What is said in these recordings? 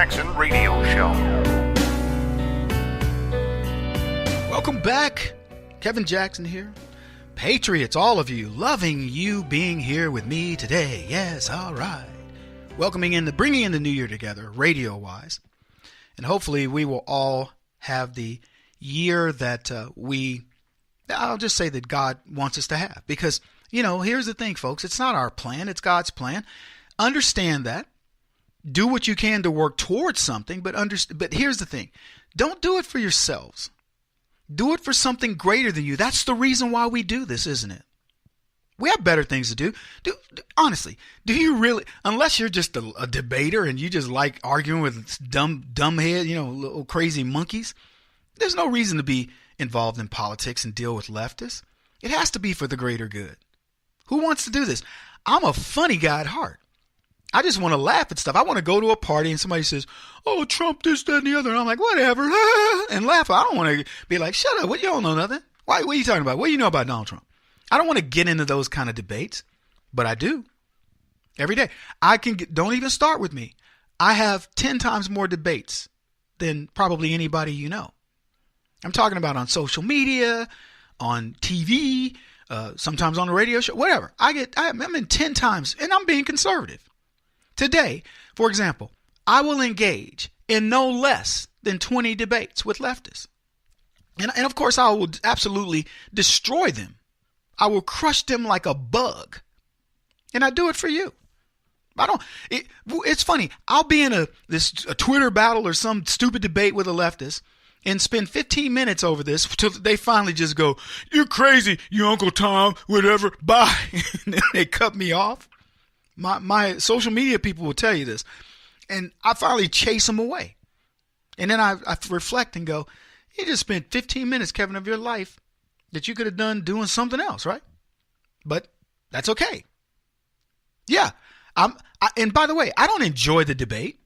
Jackson Radio Show. Welcome back. Kevin Jackson here. Patriots, all of you, loving you being here with me today. Yes, all right. Bringing in the new year together, radio-wise. And hopefully we will all have the year that I'll just say that God wants us to have. Because, here's the thing, folks. It's not our plan. It's God's plan. Understand that. Do what you can to work towards something. But here's the thing. Don't do it for yourselves. Do it for something greater than you. That's the reason why we do this, isn't it? We have better things to do. Honestly, do you really, unless you're just a debater and you just like arguing with dumbhead, little crazy monkeys, there's no reason to be involved in politics and deal with leftists. It has to be for the greater good. Who wants to do this? I'm a funny guy at heart. I just want to laugh at stuff. I want to go to a party and somebody says, oh, Trump, this, that, and the other. And I'm like, whatever, and laugh. I don't want to be like, shut up. What, you don't know nothing. What are you talking about? What do you know about Donald Trump? I don't want to get into those kind of debates, but I do. Every day. Don't even start with me. I have 10 times more debates than probably anybody you know. I'm talking about on social media, on TV, sometimes on the radio show, whatever. I'm in 10 times, and I'm being conservative. Today, for example, I will engage in no less than 20 debates with leftists. And of course, I will absolutely destroy them. I will crush them like a bug. And I do it for you. It's funny. I'll be in a Twitter battle or some stupid debate with a leftist and spend 15 minutes over this till they finally just go, you're crazy, you Uncle Tom, whatever, bye. And then they cut me off. My social media people will tell you this. And I finally chase them away. And then I reflect and go, you just spent 15 minutes, Kevin, of your life that you could have done doing something else, right? But that's okay. Yeah. And by the way, I don't enjoy the debate.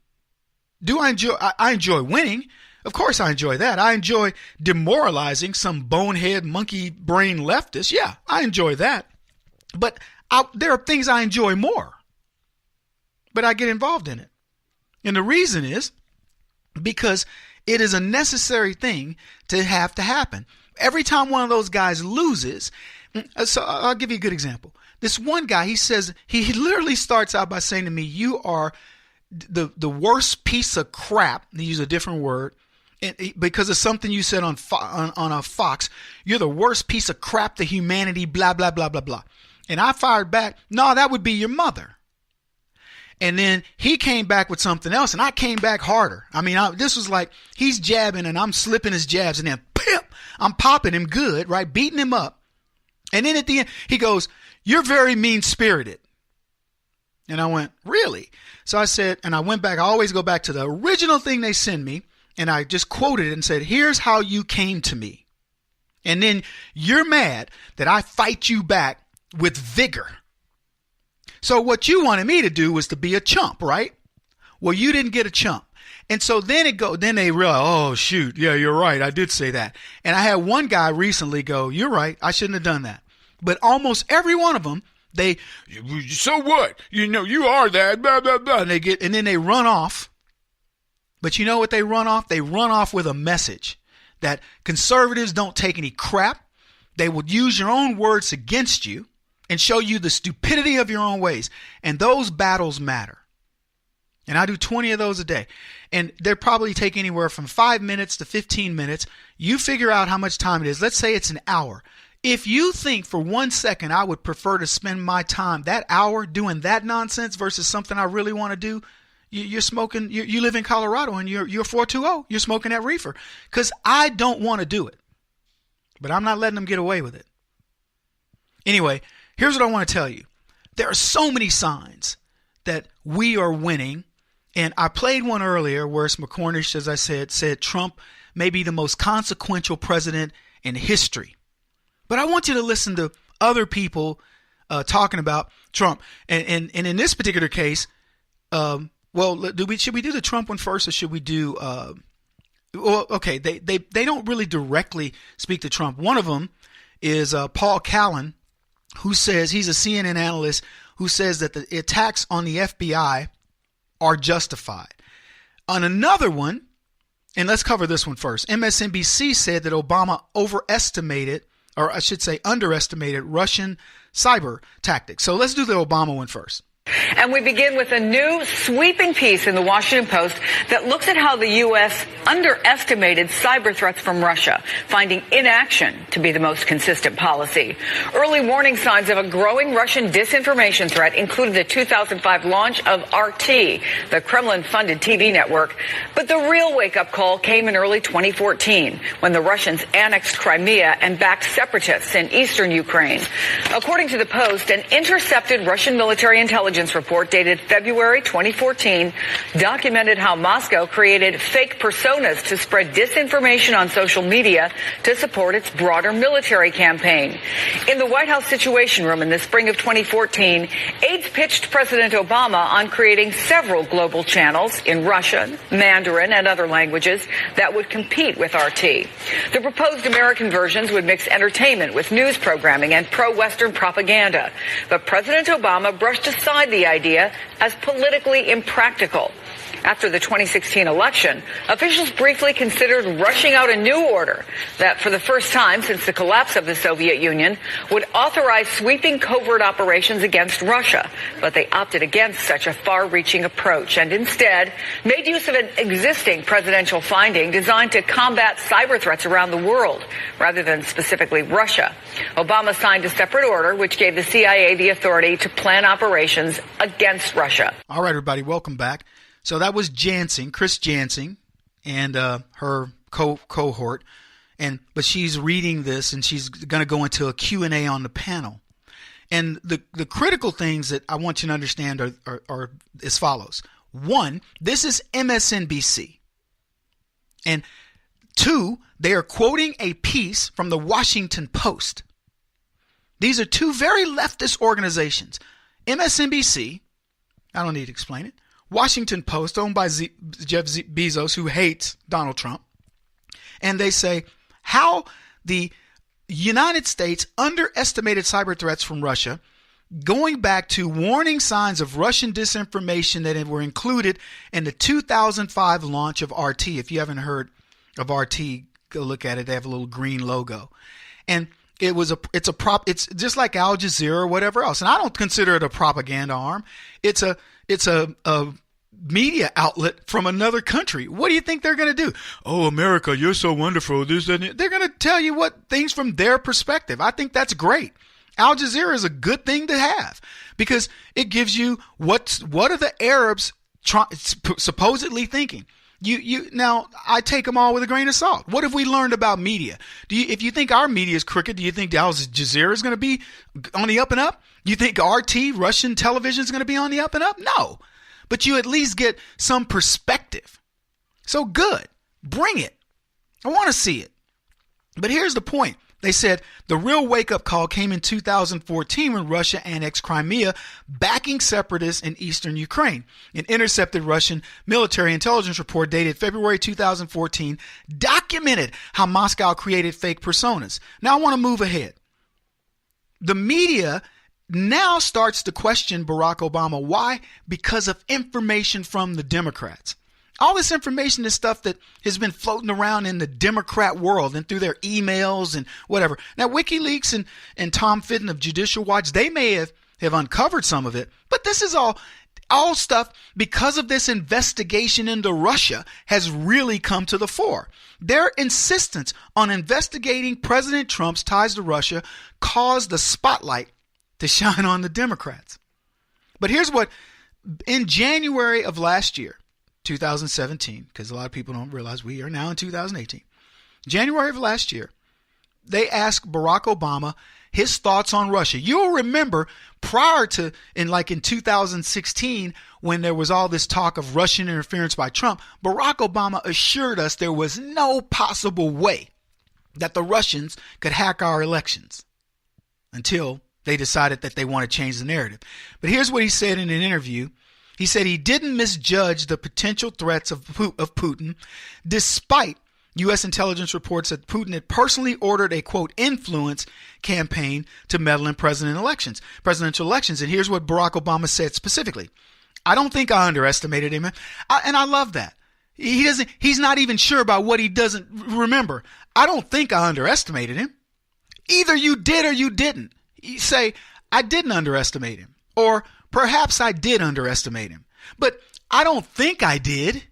Do I enjoy? I enjoy winning. Of course I enjoy that. I enjoy demoralizing some bonehead monkey brain leftist. Yeah, I enjoy that. But there are things I enjoy more. But I get involved in it. And the reason is because it is a necessary thing to have to happen. Every time one of those guys loses, so I'll give you a good example. This one guy, he says, he literally starts out by saying to me, you are the worst piece of crap. He used a different word. Because of something you said on a Fox, you're the worst piece of crap to humanity, blah, blah, blah, blah, blah. And I fired back, no, that would be your mother. And then he came back with something else, and I came back harder. I mean, this was like he's jabbing, and I'm slipping his jabs, and then I'm popping him good, right, beating him up. And then at the end, he goes, you're very mean-spirited. And I went, really? So I said, and I went back, I always go back to the original thing they send me, and I just quoted it and said, here's how you came to me. And then you're mad that I fight you back with vigor. So what you wanted me to do was to be a chump, right? Well, you didn't get a chump. And so then they realize, oh, shoot. Yeah, you're right. I did say that. And I had one guy recently go, you're right. I shouldn't have done that. But almost every one of them, so what? You are that, blah, blah, blah. And then they run off. But you know what they run off? They run off with a message that conservatives don't take any crap. They will use your own words against you and show you the stupidity of your own ways. And those battles matter. And I do 20 of those a day. And they probably take anywhere from 5 minutes to 15 minutes. You figure out how much time it is. Let's say it's an hour. If you think for 1 second I would prefer to spend my time that hour doing that nonsense versus something I really want to do, you're smoking. You live in Colorado and you're 420. You're smoking that reefer. Because I don't want to do it. But I'm not letting them get away with it. Anyway, here's what I want to tell you. There are so many signs that we are winning. And I played one earlier where McCormick, as I said Trump may be the most consequential president in history. But I want you to listen to other people talking about Trump. And in this particular case, should we do the Trump one first, or should we do okay, they don't really directly speak to Trump. One of them is Paul Callan, who says, he's a CNN analyst, who says that the attacks on the FBI are justified. On another one, and let's cover this one first. MSNBC said that Obama underestimated Russian cyber tactics. So let's do the Obama one first. And we begin with a new sweeping piece in the Washington Post that looks at how the U.S. underestimated cyber threats from Russia, finding inaction to be the most consistent policy. Early warning signs of a growing Russian disinformation threat included the 2005 launch of RT, the Kremlin-funded TV network. But the real wake-up call came in early 2014, when the Russians annexed Crimea and backed separatists in eastern Ukraine. According to the Post, an intercepted Russian military intelligence report dated February 2014 documented how Moscow created fake personas to spread disinformation on social media to support its broader military campaign. In the White House Situation Room in the spring of 2014, aides pitched President Obama on creating several global channels in Russian, Mandarin, and other languages that would compete with RT. The proposed American versions would mix entertainment with news programming and pro-Western propaganda. But President Obama brushed aside the idea as politically impractical. After the 2016 election, officials briefly considered rushing out a new order that, for the first time since the collapse of the Soviet Union, would authorize sweeping covert operations against Russia. But they opted against such a far-reaching approach and instead made use of an existing presidential finding designed to combat cyber threats around the world, rather than specifically Russia. Obama signed a separate order which gave the CIA the authority to plan operations against Russia. All right, everybody, welcome back. So that was Chris Jansing, and her cohort, but she's reading this and she's going to go into a Q&A on the panel. And the critical things that I want you to understand are as follows. One, this is MSNBC. And two, they are quoting a piece from the Washington Post. These are two very leftist organizations. MSNBC, I don't need to explain it. Washington Post, owned by Jeff Bezos, who hates Donald Trump. And they say how the United States underestimated cyber threats from Russia, going back to warning signs of Russian disinformation that were included in the 2005 launch of RT. If you haven't heard of RT, go look at it. They have a little green logo. And it's just like Al Jazeera or whatever else. And I don't consider it a propaganda arm. It's a media outlet from another country. What do you think they're going to do? Oh, America, you're so wonderful. They're going to tell you things from their perspective. I think that's great. Al Jazeera is a good thing to have because it gives you what are the Arabs supposedly thinking. Now, I take them all with a grain of salt. What have we learned about media? If you think our media is crooked, do you think Al Jazeera is going to be on the up and up? You think RT, Russian television, is going to be on the up and up? No. But you at least get some perspective. So good. Bring it. I want to see it. But here's the point. They said the real wake-up call came in 2014 when Russia annexed Crimea, backing separatists in eastern Ukraine. An intercepted Russian military intelligence report dated February 2014 documented how Moscow created fake personas. Now I want to move ahead. The media now starts to question Barack Obama. Why? Because of information from the Democrats. All this information is stuff that has been floating around in the Democrat world and through their emails and whatever. Now, WikiLeaks and Tom Fitton of Judicial Watch, they may have uncovered some of it, but this is all stuff because of this investigation into Russia has really come to the fore. Their insistence on investigating President Trump's ties to Russia caused the spotlight to shine on the Democrats. But here's what, in January of last year, 2017, because a lot of people don't realize we are now in 2018. January of last year, they asked Barack Obama his thoughts on Russia. You'll remember prior to, in 2016, when there was all this talk of Russian interference by Trump, Barack Obama assured us there was no possible way that the Russians could hack our elections until they decided that they want to change the narrative. But here's what he said in an interview. He said he didn't misjudge the potential threats of Putin, despite U.S. intelligence reports that Putin had personally ordered a, quote, influence campaign to meddle in presidential elections. And here's what Barack Obama said specifically. I don't think I underestimated him. And I love that. He's not even sure about what he doesn't remember. I don't think I underestimated him. Either you did or you didn't. You say, I didn't underestimate him. Or perhaps I did underestimate him. But I don't think I did.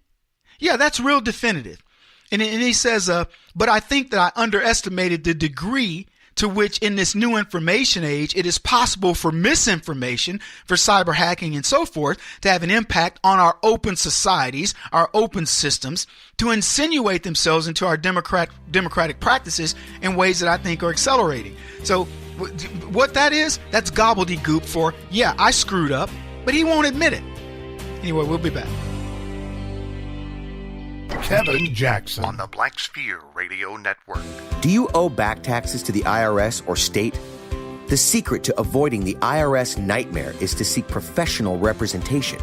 Yeah, that's real definitive. And he says, but I think that I underestimated the degree to which in this new information age, it is possible for misinformation, for cyber hacking and so forth, to have an impact on our open societies, our open systems, to insinuate themselves into our democratic practices in ways that I think are accelerating. So what that is, that's gobbledygook for, yeah, I screwed up, but he won't admit it. Anyway, we'll be back. Kevin Jackson on the Black Sphere Radio Network. Do you owe back taxes to the IRS or state? The secret to avoiding the IRS nightmare is to seek professional representation.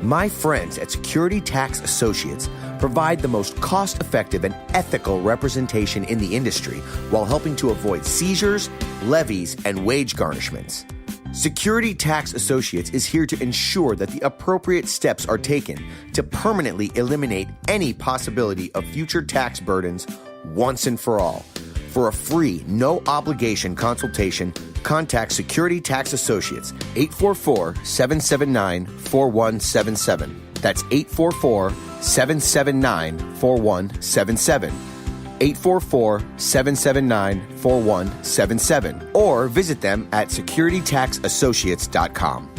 My friends at Security Tax Associates provide the most cost-effective and ethical representation in the industry while helping to avoid seizures, levies, and wage garnishments. Security Tax Associates is here to ensure that the appropriate steps are taken to permanently eliminate any possibility of future tax burdens once and for all. For a free, no-obligation consultation, contact Security Tax Associates, 844-779-4177. That's 844-779-4177. 844-779-4177, or visit them at securitytaxassociates.com.